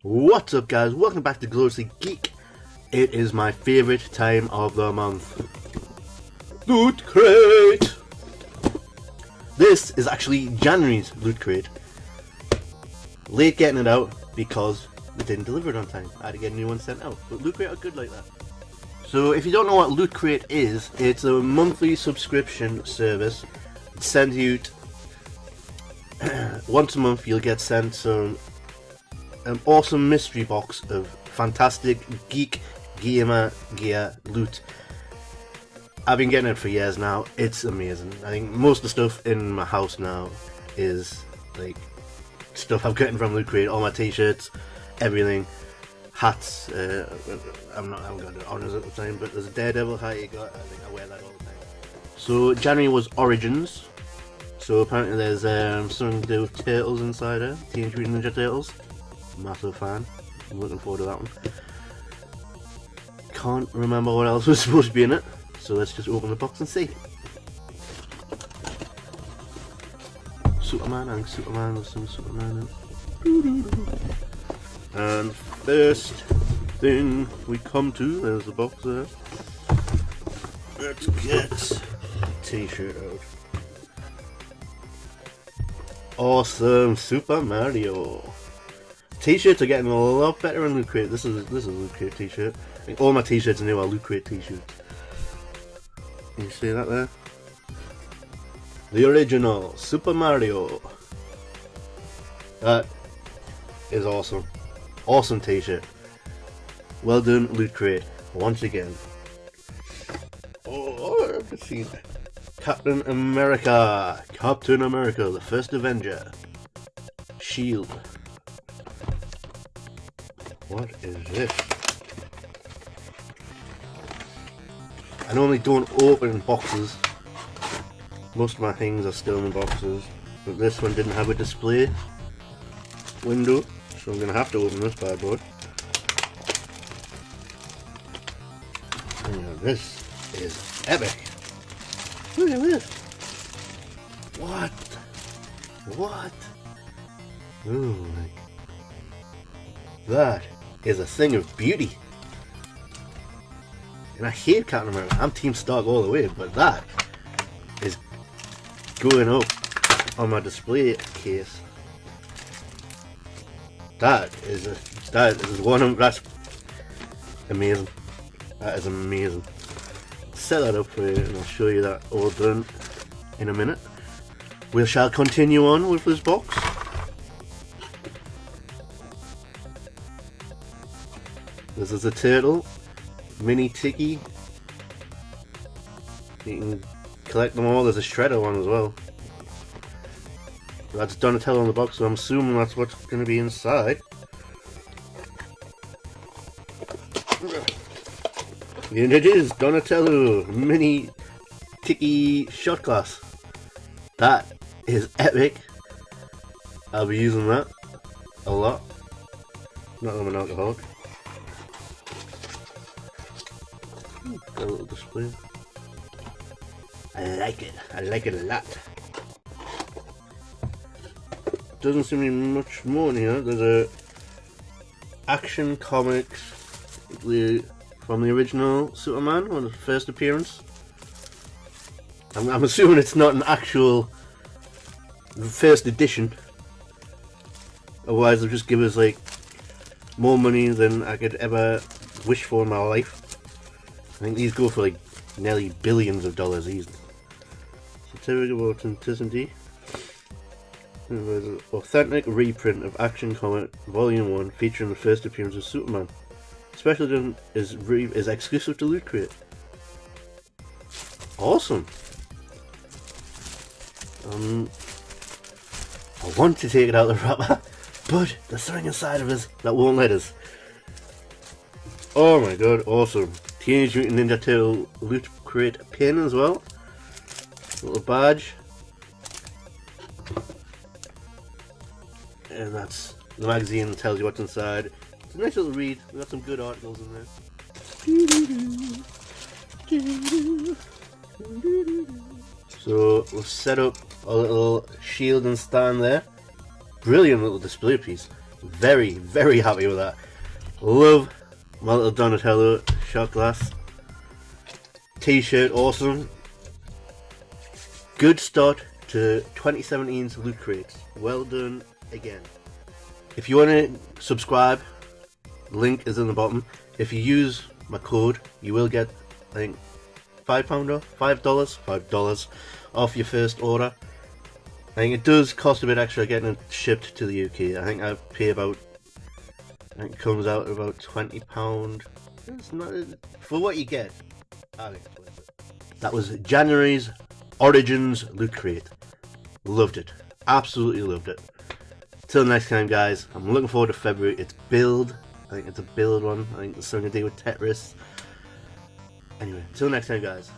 What's up guys, welcome back to Gloriously Geek. It is my favourite time of the month. Loot Crate! This is actually January's Loot Crate. Late getting it out because we didn't deliver it on time. I had to get a new one sent out, but Loot Crate are good like that. So if you don't know what Loot Crate is, it's a monthly subscription service. It sends you once a month you'll get sent an awesome mystery box of fantastic geek gamer gear loot. I've been getting it for years now. It's amazing. I think most of the stuff in my house now is like stuff I'm getting from Loot Crate. All my t-shirts, everything, hats. I haven't got it on at the time, but there's a Daredevil hat you got. I think I wear that all the time. So January was Origins. So apparently there's something to do with turtles inside there. Teenage Mutant Ninja Turtles. Massive fan. I'm looking forward to that one. Can't remember what else was supposed to be in it, so let's just open the box and see. Superman and Superman, there's some Superman in it. And first thing we come to, there's the box there. Let's get t-shirt out. Awesome Super Mario. T-shirts are getting a lot better in Loot Crate. This is a Loot Crate t-shirt. I think all my t-shirts now are Loot Crate t-shirts. Can you see that there? The original Super Mario. That is awesome. Awesome t-shirt. Well done, Loot Crate. Once again. Oh, I can see that. Captain America. Captain America, the first Avenger. Shield. What is this? I normally don't open boxes. Most of my things are still in boxes, but this one didn't have a display window, so I'm going to have to open this bad boy. And this is epic. Look at this. What? What? Oh my. That is a thing of beauty. And I hate Captain America. I'm Team Stark all the way, but that is going up on my display case. That's amazing. That is amazing. Set that up for you and I'll show you that all done in a minute. We shall continue on with this box. This is a turtle, mini Tiki. You can collect them all. There's a shredder one as well. That's Donatello on the box, so I'm assuming that's what's going to be inside. And it is Donatello, mini Tiki shot glass. That is epic. I'll be using that a lot. Not that I'm an alcoholic. Got a little display. I like it a lot. Doesn't seem to be much more in here. There's a Action Comics from the original Superman on the first appearance. I'm assuming it's not an actual first edition. Otherwise they'll just give us like more money than I could ever wish for in my life. I think these go for like nearly billions of dollars easily. Certificate of Authenticity. There's an authentic reprint of Action Comic Volume 1 featuring the first appearance of Superman. Special edition is exclusive to Loot Crate. Awesome. I want to take it out of the wrapper, but there's something inside of us that won't let us. Oh my god, awesome. Teenage Mutant Ninja Turtle Loot Crate pin as well. Little badge. And that's the magazine that tells you what's inside. It's a nice little read. We've got some good articles in there. So we'll set up a little shield and stand there. Brilliant little display piece. Very, very happy with that. Love my little Donatello shot glass. T-shirt, awesome. Good start to 2017's Loot Crate. Well done again. If you want to subscribe, link is in the bottom. If you use my code, you will get, I think, $5 off your first order. I think it does cost a bit extra getting it shipped to the UK. I think I pay about, I think it comes out at about £20. It's not, for what you get, I think it's worth it. That was January's Origins Loot Crate. Loved it. Absolutely loved it. Till next time, guys. I'm looking forward to February. It's build. I think it's a build one. I think it's something to do with Tetris. Anyway, till next time, guys.